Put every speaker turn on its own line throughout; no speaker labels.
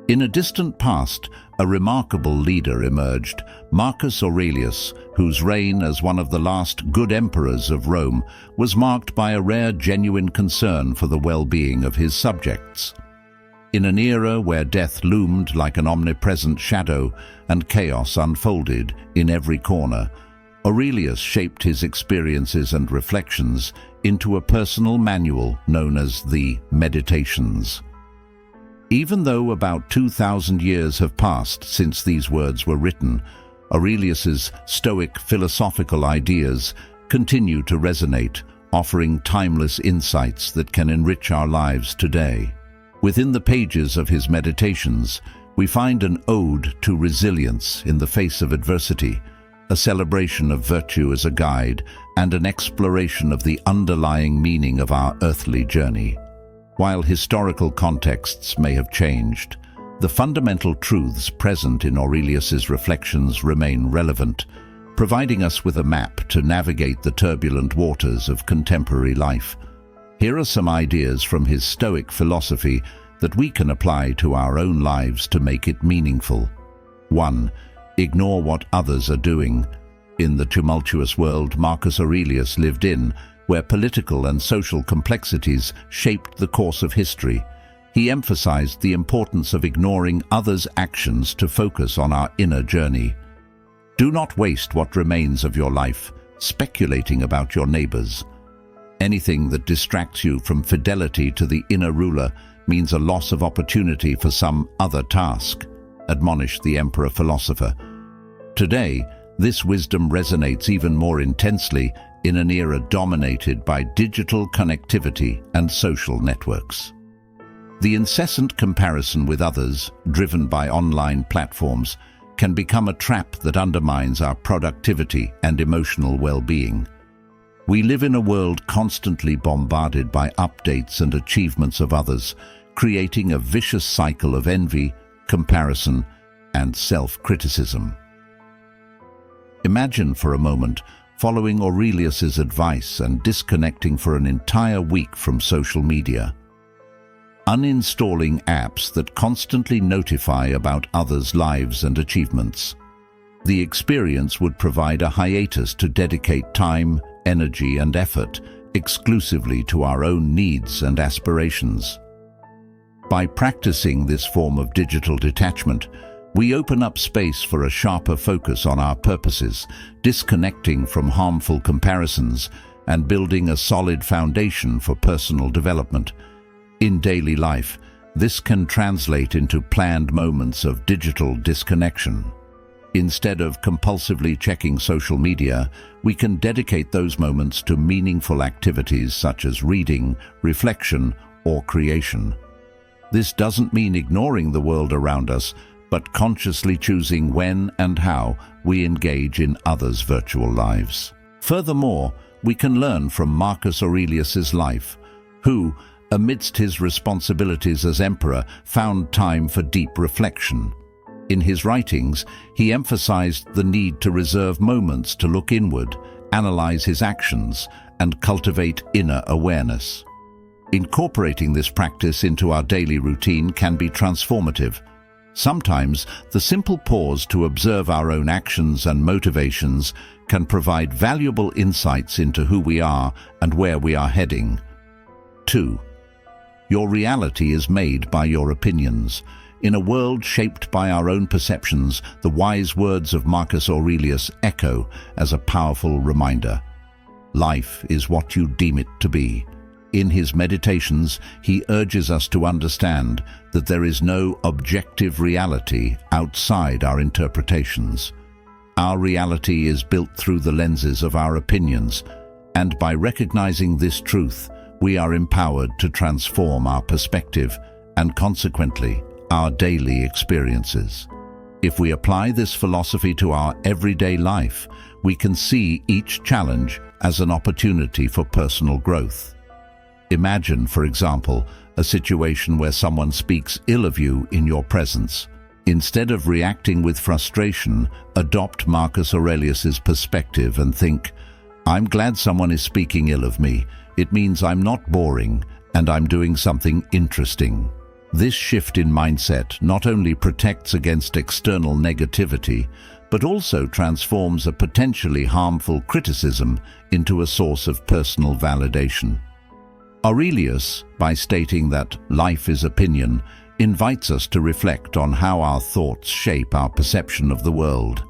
In a distant past, a remarkable leader emerged, Marcus Aurelius, whose reign as one of the last good emperors of Rome was marked by a rare, genuine concern for the well-being of his subjects. In an era where death loomed like an omnipresent shadow and chaos unfolded in every corner, Aurelius shaped his experiences and reflections into a personal manual known as the Meditations. Even though about 2,000 years have passed since these words were written, Aurelius's Stoic philosophical ideas continue to resonate, offering timeless insights that can enrich our lives today. Within the pages of his Meditations, we find an ode to resilience in the face of adversity, a celebration of virtue as a guide, and an exploration of the underlying meaning of our earthly journey. While historical contexts may have changed, the fundamental truths present in Aurelius's reflections remain relevant, providing us with a map to navigate the turbulent waters of contemporary life. Here are some ideas from his Stoic philosophy that we can apply to our own lives to make it meaningful. 1. Ignore what others are doing. In the tumultuous world Marcus Aurelius lived in, where political and social complexities shaped the course of history, he emphasized the importance of ignoring others' actions to focus on our inner journey. Do not waste what remains of your life speculating about your neighbors. Anything that distracts you from fidelity to the inner ruler means a loss of opportunity for some other task, admonished the emperor-philosopher. Today, this wisdom resonates even more intensely in an era dominated by digital connectivity and social networks. The incessant comparison with others, driven by online platforms, can become a trap that undermines our productivity and emotional well-being. We live in a world constantly bombarded by updates and achievements of others, creating a vicious cycle of envy, comparison, and self-criticism. Imagine for a moment following Aurelius's advice and disconnecting for an entire week from social media. Uninstalling apps that constantly notify about others' lives and achievements. The experience would provide a hiatus to dedicate time, energy, and effort exclusively to our own needs and aspirations. By practicing this form of digital detachment, we open up space for a sharper focus on our purposes, disconnecting from harmful comparisons and building a solid foundation for personal development. In daily life, this can translate into planned moments of digital disconnection. Instead of compulsively checking social media, we can dedicate those moments to meaningful activities such as reading, reflection, or creation. This doesn't mean ignoring the world around us, but consciously choosing when and how we engage in others' virtual lives. Furthermore, we can learn from Marcus Aurelius's life, who, amidst his responsibilities as emperor, found time for deep reflection. In his writings, he emphasized the need to reserve moments to look inward, analyze his actions, and cultivate inner awareness. Incorporating this practice into our daily routine can be transformative. Sometimes, the simple pause to observe our own actions and motivations can provide valuable insights into who we are and where we are heading. 2. Your reality is made by your opinions. In a world shaped by our own perceptions, the wise words of Marcus Aurelius echo as a powerful reminder. Life is what you deem it to be. In his Meditations, he urges us to understand that there is no objective reality outside our interpretations. Our reality is built through the lenses of our opinions, and by recognizing this truth, we are empowered to transform our perspective and, consequently, our daily experiences. If we apply this philosophy to our everyday life, we can see each challenge as an opportunity for personal growth. Imagine, for example, a situation where someone speaks ill of you in your presence. Instead of reacting with frustration, adopt Marcus Aurelius's perspective and think, I'm glad someone is speaking ill of me. It means I'm not boring and I'm doing something interesting. This shift in mindset not only protects against external negativity, but also transforms a potentially harmful criticism into a source of personal validation. Aurelius, by stating that life is opinion, invites us to reflect on how our thoughts shape our perception of the world.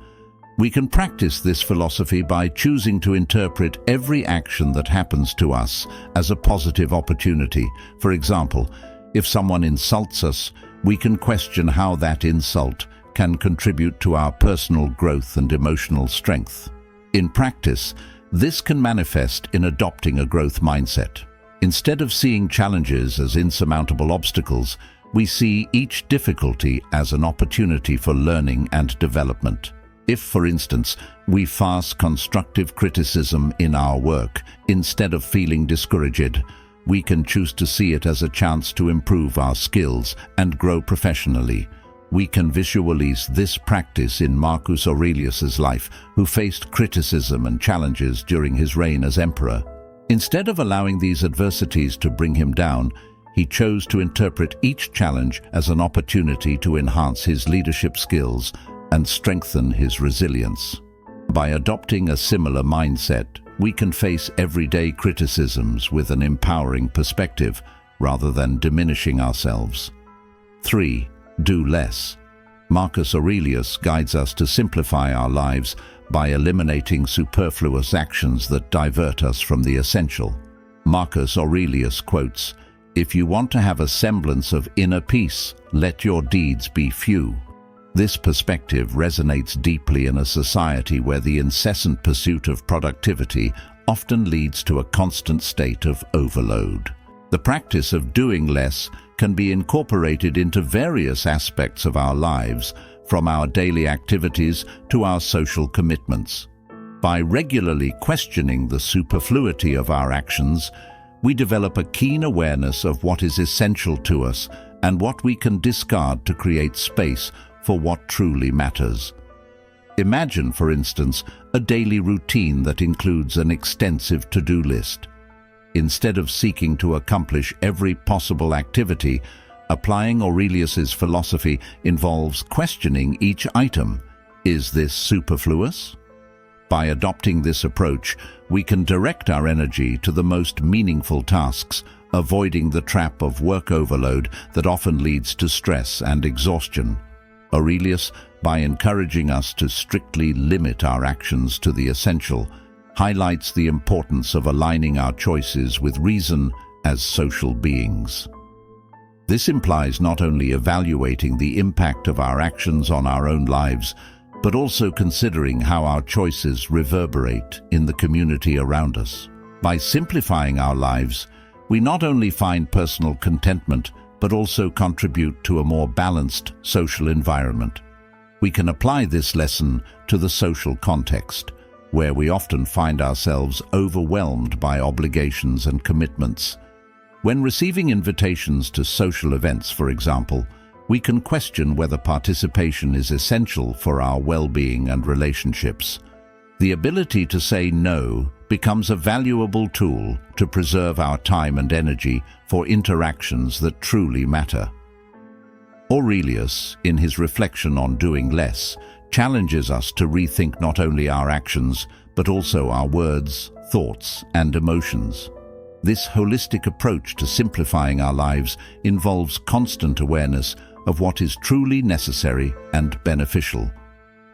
We can practice this philosophy by choosing to interpret every action that happens to us as a positive opportunity. For example, if someone insults us, we can question how that insult can contribute to our personal growth and emotional strength. In practice, this can manifest in adopting a growth mindset. Instead of seeing challenges as insurmountable obstacles, we see each difficulty as an opportunity for learning and development. If, for instance, we face constructive criticism in our work, instead of feeling discouraged, we can choose to see it as a chance to improve our skills and grow professionally. We can visualize this practice in Marcus Aurelius's life, who faced criticism and challenges during his reign as emperor. Instead of allowing these adversities to bring him down, he chose to interpret each challenge as an opportunity to enhance his leadership skills and strengthen his resilience. By adopting a similar mindset, we can face everyday criticisms with an empowering perspective rather than diminishing ourselves. 3. Do less. Marcus Aurelius guides us to simplify our lives by eliminating superfluous actions that divert us from the essential. Marcus Aurelius quotes, "If you want to have a semblance of inner peace, let your deeds be few." This perspective resonates deeply in a society where the incessant pursuit of productivity often leads to a constant state of overload. The practice of doing less can be incorporated into various aspects of our lives, from our daily activities to our social commitments. By regularly questioning the superfluity of our actions, we develop a keen awareness of what is essential to us and what we can discard to create space for what truly matters. Imagine, for instance, a daily routine that includes an extensive to-do list. Instead of seeking to accomplish every possible activity, applying Aurelius's philosophy involves questioning each item. Is this superfluous? By adopting this approach, we can direct our energy to the most meaningful tasks, avoiding the trap of work overload that often leads to stress and exhaustion. Aurelius, by encouraging us to strictly limit our actions to the essential, highlights the importance of aligning our choices with reason as social beings. This implies not only evaluating the impact of our actions on our own lives, but also considering how our choices reverberate in the community around us. By simplifying our lives, we not only find personal contentment, but also contribute to a more balanced social environment. We can apply this lesson to the social context, where we often find ourselves overwhelmed by obligations and commitments. When receiving invitations to social events, for example, we can question whether participation is essential for our well-being and relationships. The ability to say no becomes a valuable tool to preserve our time and energy for interactions that truly matter. Aurelius, in his reflection on doing less, challenges us to rethink not only our actions, but also our words, thoughts, and emotions. This holistic approach to simplifying our lives involves constant awareness of what is truly necessary and beneficial.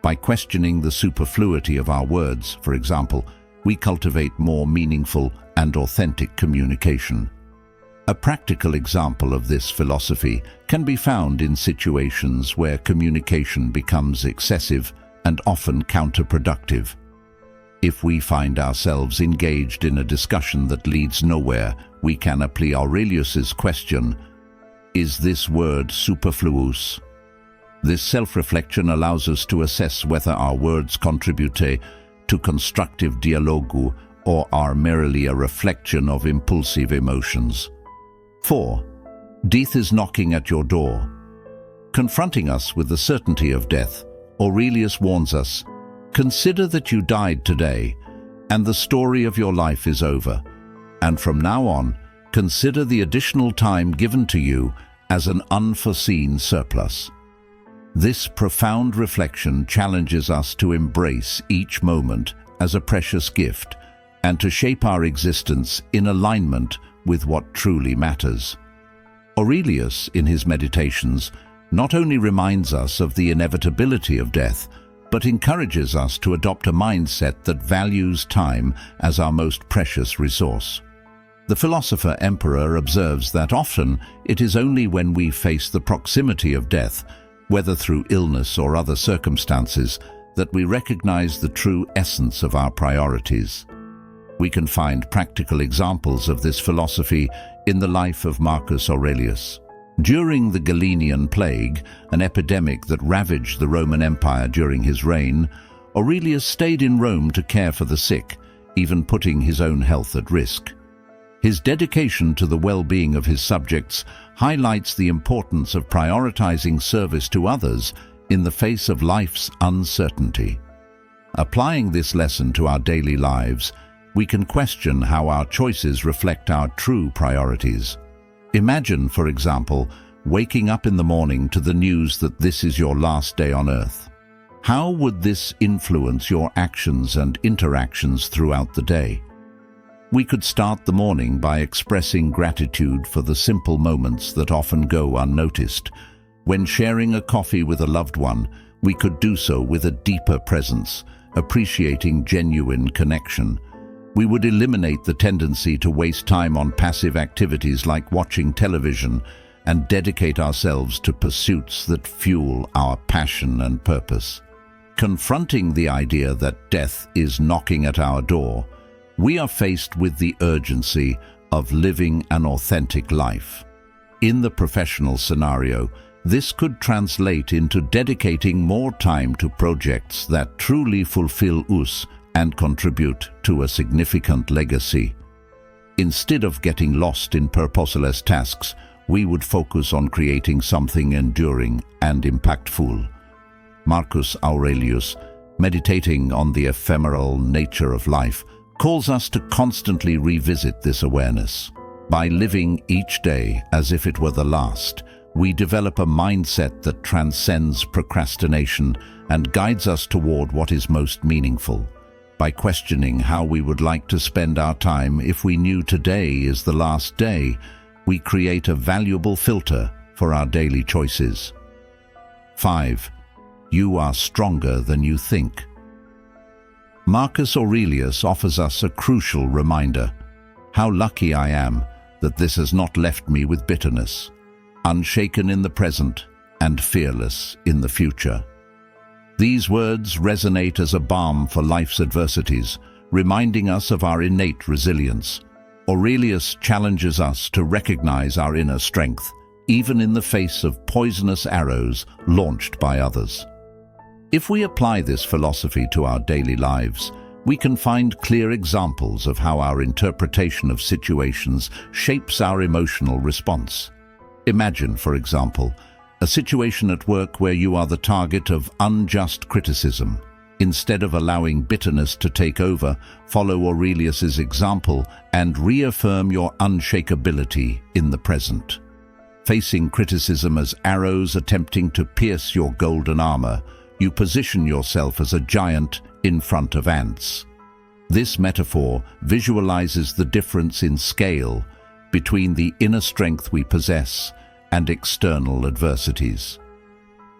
By questioning the superfluity of our words, for example, we cultivate more meaningful and authentic communication. A practical example of this philosophy can be found in situations where communication becomes excessive and often counterproductive. If we find ourselves engaged in a discussion that leads nowhere, we can apply Aurelius's question, "Is this word superfluous?" This self-reflection allows us to assess whether our words contribute to constructive dialogue or are merely a reflection of impulsive emotions. 4. Death is knocking at your door. Confronting us with the certainty of death, Aurelius warns us, "Consider that you died today, and the story of your life is over. And from now on, consider the additional time given to you as an unforeseen surplus. This profound reflection challenges us to embrace each moment as a precious gift and to shape our existence in alignment with what truly matters. Aurelius, in his Meditations, not only reminds us of the inevitability of death, but encourages us to adopt a mindset that values time as our most precious resource. The philosopher Emperor observes that often it is only when we face the proximity of death, whether through illness or other circumstances, that we recognize the true essence of our priorities. We can find practical examples of this philosophy in the life of Marcus Aurelius. During the Galenian plague, an epidemic that ravaged the Roman Empire during his reign, Aurelius stayed in Rome to care for the sick, even putting his own health at risk. His dedication to the well-being of his subjects highlights the importance of prioritizing service to others in the face of life's uncertainty. Applying this lesson to our daily lives, we can question how our choices reflect our true priorities. Imagine, for example, waking up in the morning to the news that this is your last day on earth. How would this influence your actions and interactions throughout the day? We could start the morning by expressing gratitude for the simple moments that often go unnoticed. When sharing a coffee with a loved one, we could do so with a deeper presence, appreciating genuine connection. We would eliminate the tendency to waste time on passive activities like watching television and dedicate ourselves to pursuits that fuel our passion and purpose. Confronting the idea that death is knocking at our door, we are faced with the urgency of living an authentic life. In the professional scenario, this could translate into dedicating more time to projects that truly fulfill us and contribute to a significant legacy. Instead of getting lost in purposeless tasks, we would focus on creating something enduring and impactful. Marcus Aurelius, meditating on the ephemeral nature of life, calls us to constantly revisit this awareness. By living each day as if it were the last, we develop a mindset that transcends procrastination and guides us toward what is most meaningful. By questioning how we would like to spend our time if we knew today is the last day, we create a valuable filter for our daily choices. 5. You are stronger than you think. Marcus Aurelius offers us a crucial reminder. How lucky I am that this has not left me with bitterness, unshaken in the present and fearless in the future. These words resonate as a balm for life's adversities, reminding us of our innate resilience. Aurelius challenges us to recognize our inner strength, even in the face of poisonous arrows launched by others. If we apply this philosophy to our daily lives, we can find clear examples of how our interpretation of situations shapes our emotional response. Imagine, for example, a situation at work where you are the target of unjust criticism. Instead of allowing bitterness to take over, follow Aurelius's example and reaffirm your unshakability in the present. Facing criticism as arrows attempting to pierce your golden armor, you position yourself as a giant in front of ants. This metaphor visualizes the difference in scale between the inner strength we possess and external adversities.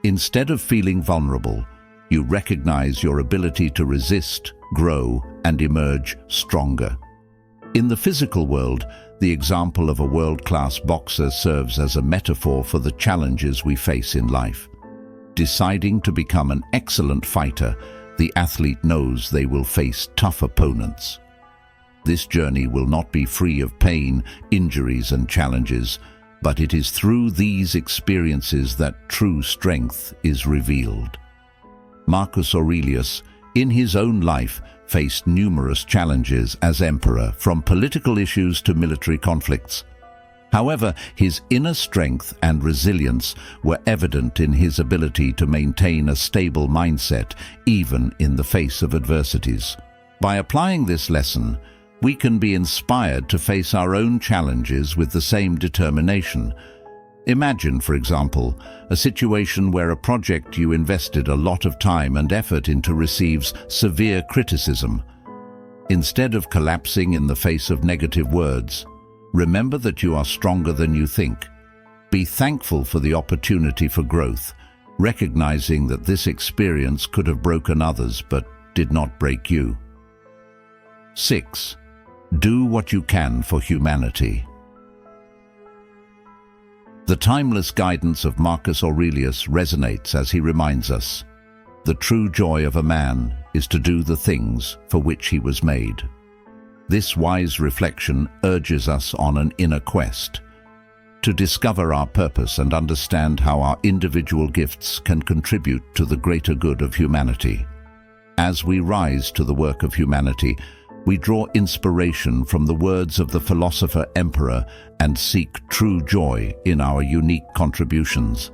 Instead of feeling vulnerable, you recognize your ability to resist, grow, and emerge stronger. In the physical world, the example of a world-class boxer serves as a metaphor for the challenges we face in life. Deciding to become an excellent fighter, the athlete knows they will face tough opponents. This journey will not be free of pain, injuries, and challenges, but it is through these experiences that true strength is revealed. Marcus Aurelius, in his own life, faced numerous challenges as emperor, from political issues to military conflicts. However, his inner strength and resilience were evident in his ability to maintain a stable mindset even in the face of adversities. By applying this lesson, we can be inspired to face our own challenges with the same determination. Imagine, for example, a situation where a project you invested a lot of time and effort into receives severe criticism. Instead of collapsing in the face of negative words, remember that you are stronger than you think. Be thankful for the opportunity for growth, recognizing that this experience could have broken others but did not break you. 6. Do what you can for humanity. The timeless guidance of Marcus Aurelius resonates as he reminds us, the true joy of a man is to do the things for which he was made. This wise reflection urges us on an inner quest, to discover our purpose and understand how our individual gifts can contribute to the greater good of humanity. As we rise to the work of humanity, we draw inspiration from the words of the philosopher Emperor and seek true joy in our unique contributions.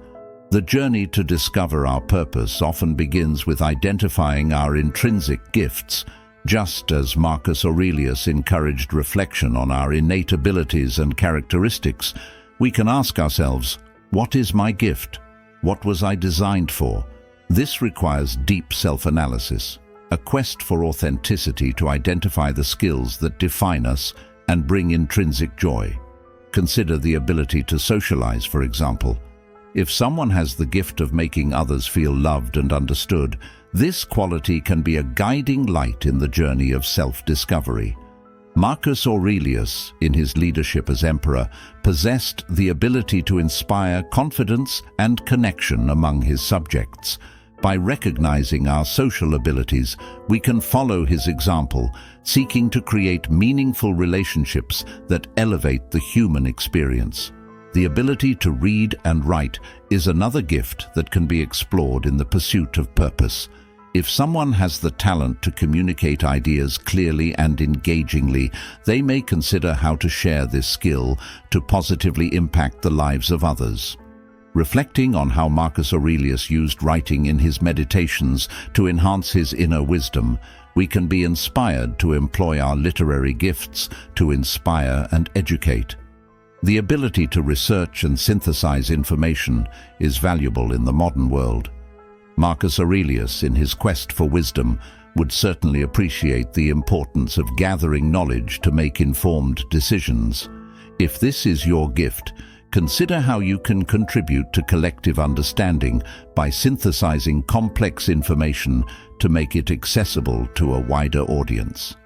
The journey to discover our purpose often begins with identifying our intrinsic gifts, just as Marcus Aurelius encouraged reflection on our innate abilities and characteristics. We can ask ourselves, what is my gift? What was I designed for? This requires deep self-analysis, a quest for authenticity to identify the skills that define us and bring intrinsic joy. Consider the ability to socialize, for example. If someone has the gift of making others feel loved and understood, this quality can be a guiding light in the journey of self-discovery. Marcus Aurelius, in his leadership as emperor, possessed the ability to inspire confidence and connection among his subjects. By recognizing our social abilities, we can follow his example, seeking to create meaningful relationships that elevate the human experience. The ability to read and write is another gift that can be explored in the pursuit of purpose. If someone has the talent to communicate ideas clearly and engagingly, they may consider how to share this skill to positively impact the lives of others. Reflecting on how Marcus Aurelius used writing in his meditations to enhance his inner wisdom, we can be inspired to employ our literary gifts to inspire and educate. The ability to research and synthesize information is valuable in the modern world. Marcus Aurelius, in his quest for wisdom, would certainly appreciate the importance of gathering knowledge to make informed decisions. If this is your gift, consider how you can contribute to collective understanding by synthesizing complex information to make it accessible to a wider audience.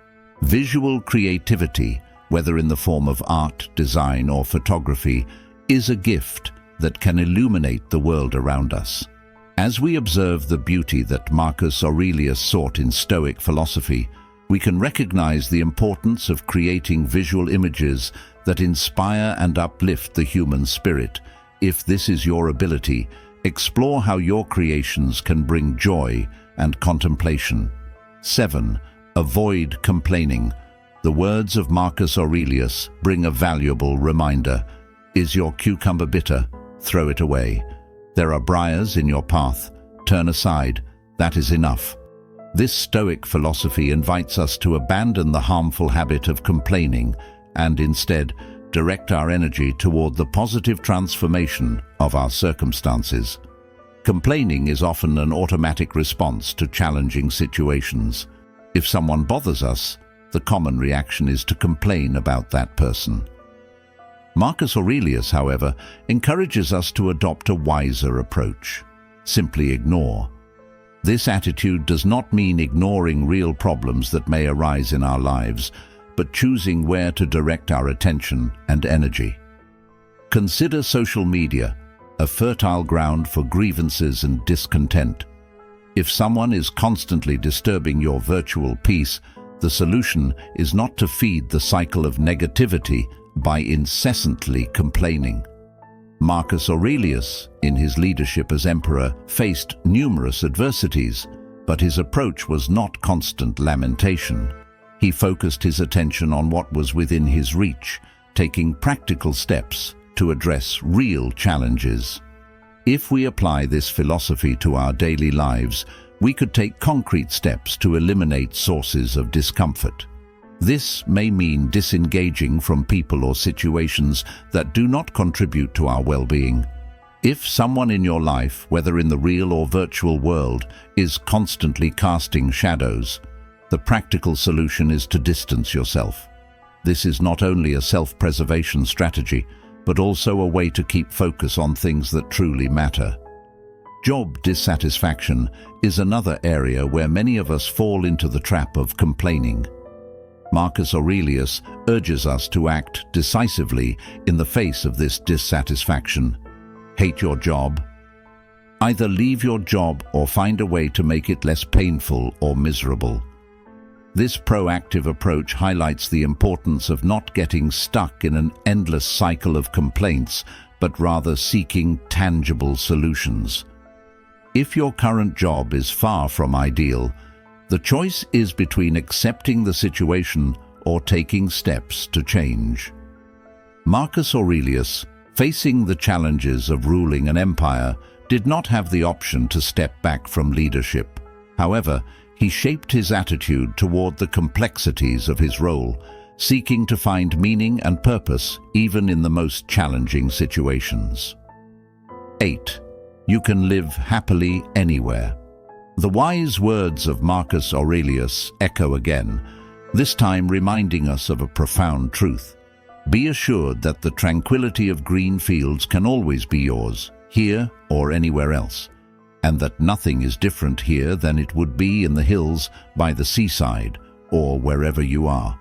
Visual creativity, whether in the form of art, design, or photography, is a gift that can illuminate the world around us. As we observe the beauty that Marcus Aurelius sought in Stoic philosophy, we can recognize the importance of creating visual images that inspire and uplift the human spirit. If this is your ability, explore how your creations can bring joy and contemplation. 7. Avoid complaining. The words of Marcus Aurelius bring a valuable reminder. Is your cucumber bitter? Throw it away. There are briars in your path. Turn aside. That is enough. This Stoic philosophy invites us to abandon the harmful habit of complaining and instead direct our energy toward the positive transformation of our circumstances. Complaining is often an automatic response to challenging situations. If someone bothers us, the common reaction is to complain about that person. Marcus Aurelius, however, encourages us to adopt a wiser approach. Simply ignore. This attitude does not mean ignoring real problems that may arise in our lives, but choosing where to direct our attention and energy. Consider social media, a fertile ground for grievances and discontent. If someone is constantly disturbing your virtual peace, the solution is not to feed the cycle of negativity by incessantly complaining. Marcus Aurelius, in his leadership as emperor, faced numerous adversities, but his approach was not constant lamentation. He focused his attention on what was within his reach, taking practical steps to address real challenges. If we apply this philosophy to our daily lives, we could take concrete steps to eliminate sources of discomfort. This may mean disengaging from people or situations that do not contribute to our well-being. If someone in your life, whether in the real or virtual world, is constantly casting shadows, the practical solution is to distance yourself. This is not only a self-preservation strategy, but also a way to keep focus on things that truly matter. Job dissatisfaction is another area where many of us fall into the trap of complaining. Marcus Aurelius urges us to act decisively in the face of this dissatisfaction. Hate your job? Either leave your job or find a way to make it less painful or miserable. This proactive approach highlights the importance of not getting stuck in an endless cycle of complaints, but rather seeking tangible solutions. If your current job is far from ideal, the choice is between accepting the situation or taking steps to change. Marcus Aurelius, facing the challenges of ruling an empire, did not have the option to step back from leadership. However, he shaped his attitude toward the complexities of his role, seeking to find meaning and purpose even in the most challenging situations. 8. You can live happily anywhere. The wise words of Marcus Aurelius echo again, this time reminding us of a profound truth. Be assured that the tranquility of green fields can always be yours, here or anywhere else, and that nothing is different here than it would be in the hills, by the seaside, or wherever you are.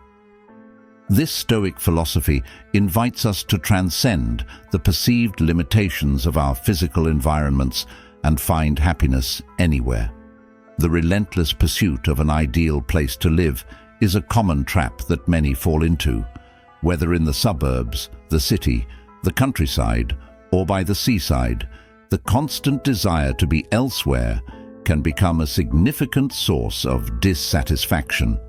This Stoic philosophy invites us to transcend the perceived limitations of our physical environments and find happiness anywhere. The relentless pursuit of an ideal place to live is a common trap that many fall into, whether in the suburbs, the city, the countryside, or by the seaside. The constant desire to be elsewhere can become a significant source of dissatisfaction.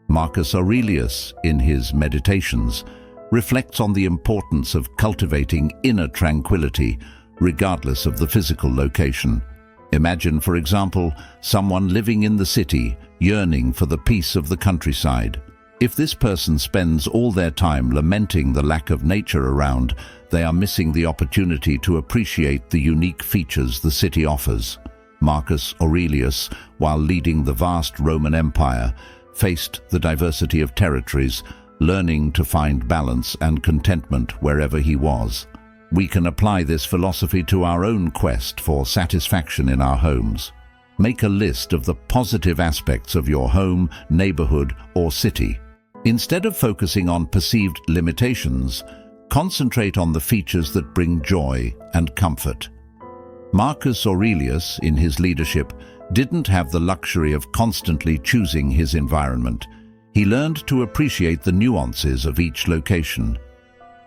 Marcus Aurelius, in his Meditations, reflects on the importance of cultivating inner tranquility, regardless of the physical location. Imagine, for example, someone living in the city, yearning for the peace of the countryside. If this person spends all their time lamenting the lack of nature around, they are missing the opportunity to appreciate the unique features the city offers. Marcus Aurelius, while leading the vast Roman Empire, faced the diversity of territories, learning to find balance and contentment wherever he was. We can apply this philosophy to our own quest for satisfaction in our homes. Make a list of the positive aspects of your home, neighborhood, or city. Instead of focusing on perceived limitations, concentrate on the features that bring joy and comfort. Marcus Aurelius, in his leadership, didn't have the luxury of constantly choosing his environment. He learned to appreciate the nuances of each location.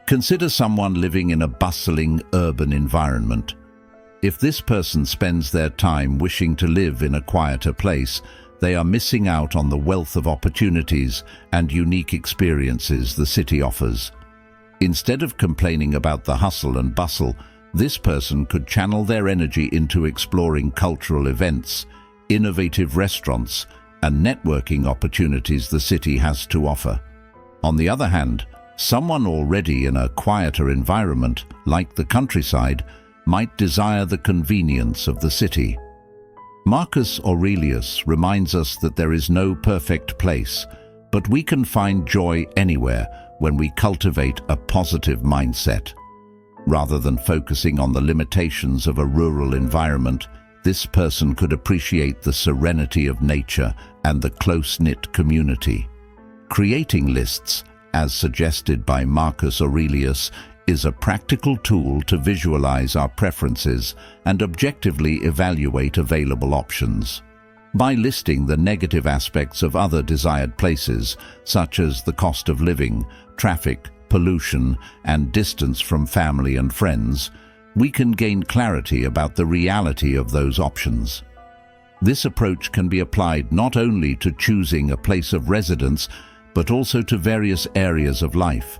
Consider someone living in a bustling urban environment. If this person spends their time wishing to live in a quieter place, they are missing out on the wealth of opportunities and unique experiences the city offers. Instead of complaining about the hustle and bustle, this person could channel their energy into exploring cultural events, innovative restaurants, and networking opportunities the city has to offer. On the other hand, someone already in a quieter environment, like the countryside, might desire the convenience of the city. Marcus Aurelius reminds us that there is no perfect place, but we can find joy anywhere when we cultivate a positive mindset. Rather than focusing on the limitations of a rural environment, this person could appreciate the serenity of nature and the close-knit community. Creating lists, as suggested by Marcus Aurelius, is a practical tool to visualize our preferences and objectively evaluate available options. By listing the negative aspects of other desired places, such as the cost of living, traffic, pollution, and distance from family and friends, we can gain clarity about the reality of those options. This approach can be applied not only to choosing a place of residence, but also to various areas of life.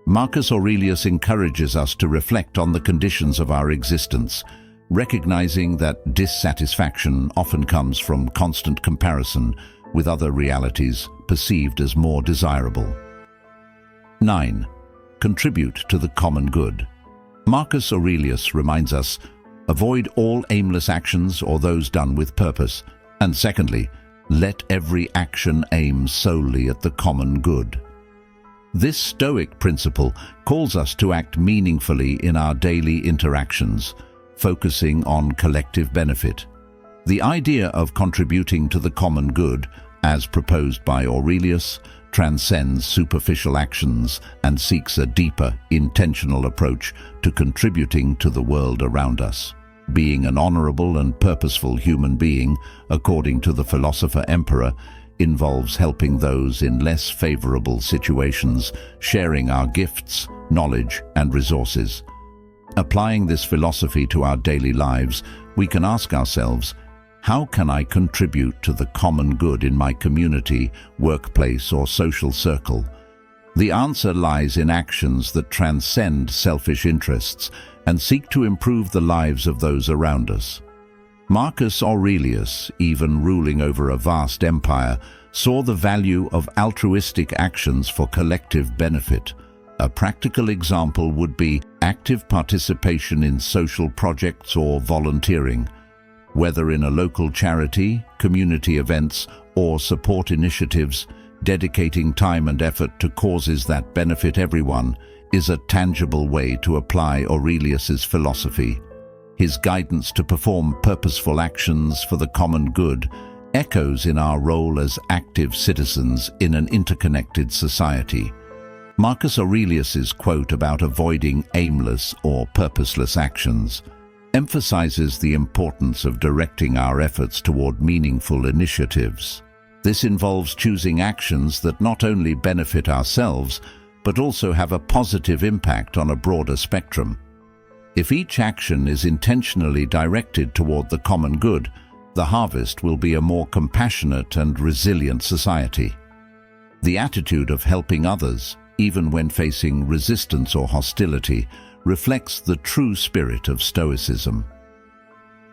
Marcus Aurelius encourages us to reflect on the conditions of our existence, recognizing that dissatisfaction often comes from constant comparison with other realities perceived as more desirable. 9. Contribute to the common good. Marcus Aurelius reminds us, avoid all aimless actions or those done with purpose. And secondly, let every action aim solely at the common good. This Stoic principle calls us to act meaningfully in our daily interactions, focusing on collective benefit. The idea of contributing to the common good, as proposed by Aurelius, transcends superficial actions and seeks a deeper, intentional approach to contributing to the world around us. Being an honorable and purposeful human being, according to the philosopher Emperor, involves helping those in less favorable situations, sharing our gifts, knowledge, and resources. Applying this philosophy to our daily lives, we can ask ourselves, how can I contribute to the common good in my community, workplace, or social circle? The answer lies in actions that transcend selfish interests and seek to improve the lives of those around us. Marcus Aurelius, even ruling over a vast empire, saw the value of altruistic actions for collective benefit. A practical example would be active participation in social projects or volunteering. Whether in a local charity, community events, or support initiatives, dedicating time and effort to causes that benefit everyone is a tangible way to apply Aurelius's philosophy. His guidance to perform purposeful actions for the common good echoes in our role as active citizens in an interconnected society. Marcus Aurelius's quote about avoiding aimless or purposeless actions emphasizes the importance of directing our efforts toward meaningful initiatives. This involves choosing actions that not only benefit ourselves, but also have a positive impact on a broader spectrum. If each action is intentionally directed toward the common good, the harvest will be a more compassionate and resilient society. The attitude of helping others, even when facing resistance or hostility, reflects the true spirit of Stoicism.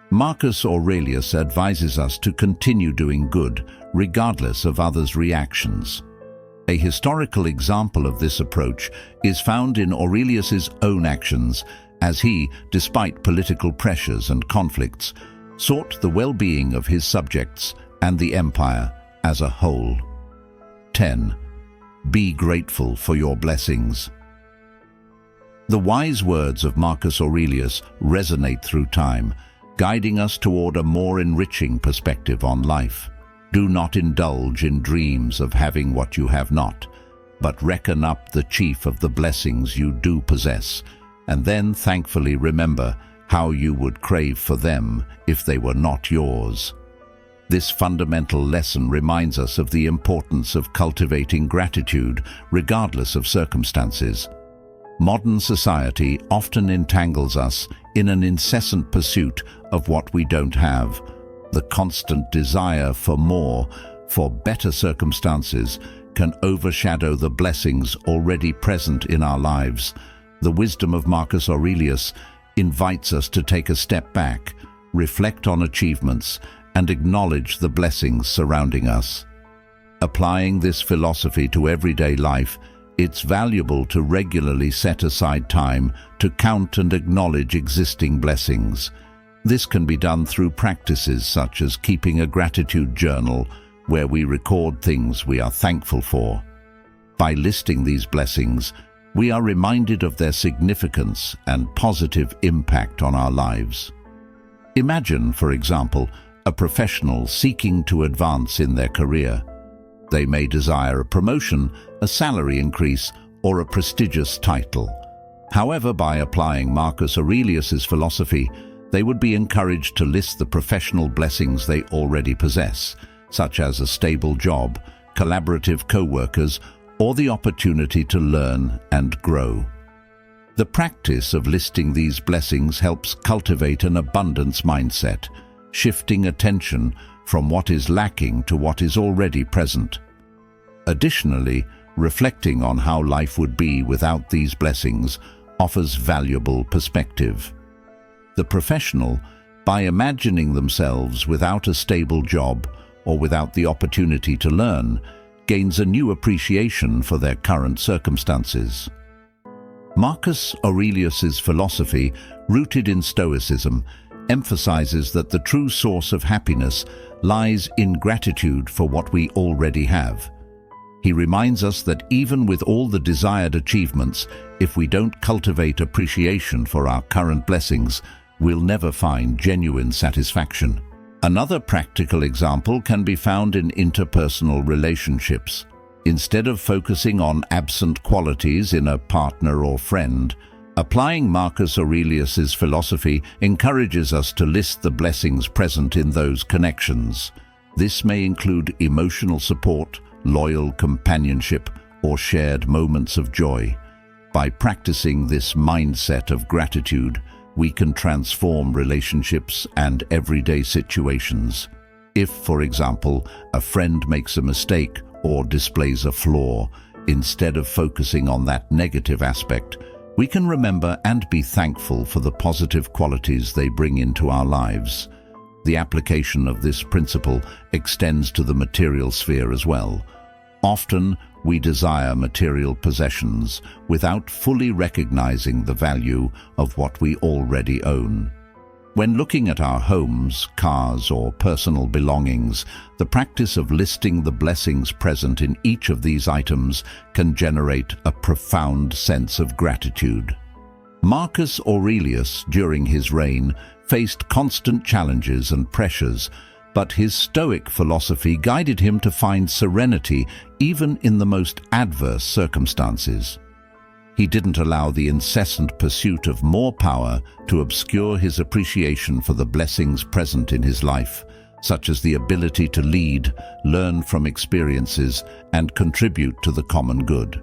Marcus Aurelius advises us to continue doing good, regardless of others' reactions. A historical example of this approach is found in Aurelius's own actions, as he, despite political pressures and conflicts, sought the well-being of his subjects and the empire as a whole. 10. Be grateful for your blessings. The wise words of Marcus Aurelius resonate through time, guiding us toward a more enriching perspective on life. Do not indulge in dreams of having what you have not, but reckon up the chief of the blessings you do possess, and then thankfully remember how you would crave for them if they were not yours. This fundamental lesson reminds us of the importance of cultivating gratitude regardless of circumstances. Modern society often entangles us in an incessant pursuit of what we don't have. The constant desire for more, for better circumstances, can overshadow the blessings already present in our lives. The wisdom of Marcus Aurelius invites us to take a step back, reflect on achievements, and acknowledge the blessings surrounding us. Applying this philosophy to everyday life, it's valuable to regularly set aside time to count and acknowledge existing blessings. This can be done through practices such as keeping a gratitude journal where we record things we are thankful for. By listing these blessings, we are reminded of their significance and positive impact on our lives. Imagine, for example, a professional seeking to advance in their career. They may desire a promotion, a salary increase, or a prestigious title. However, by applying Marcus Aurelius's philosophy, they would be encouraged to list the professional blessings they already possess, such as a stable job, collaborative co-workers, or the opportunity to learn and grow. The practice of listing these blessings helps cultivate an abundance mindset, shifting attention from what is lacking to what is already present. Additionally, reflecting on how life would be without these blessings offers valuable perspective. The professional, by imagining themselves without a stable job or without the opportunity to learn, gains a new appreciation for their current circumstances. Marcus Aurelius's philosophy, rooted in Stoicism, emphasizes that the true source of happiness lies in gratitude for what we already have. He reminds us that even with all the desired achievements, if we don't cultivate appreciation for our current blessings, we'll never find genuine satisfaction. Another practical example can be found in interpersonal relationships. Instead of focusing on absent qualities in a partner or friend, applying Marcus Aurelius's philosophy encourages us to list the blessings present in those connections. This may include emotional support, loyal companionship, or shared moments of joy. By practicing this mindset of gratitude, we can transform relationships and everyday situations. If, for example, a friend makes a mistake or displays a flaw, instead of focusing on that negative aspect, we can remember and be thankful for the positive qualities they bring into our lives. The application of this principle extends to the material sphere as well. Often, we desire material possessions without fully recognizing the value of what we already own. When looking at our homes, cars, or personal belongings, the practice of listing the blessings present in each of these items can generate a profound sense of gratitude. Marcus Aurelius, during his reign, faced constant challenges and pressures, but his Stoic philosophy guided him to find serenity even in the most adverse circumstances. He didn't allow the incessant pursuit of more power to obscure his appreciation for the blessings present in his life, such as the ability to lead, learn from experiences, and contribute to the common good.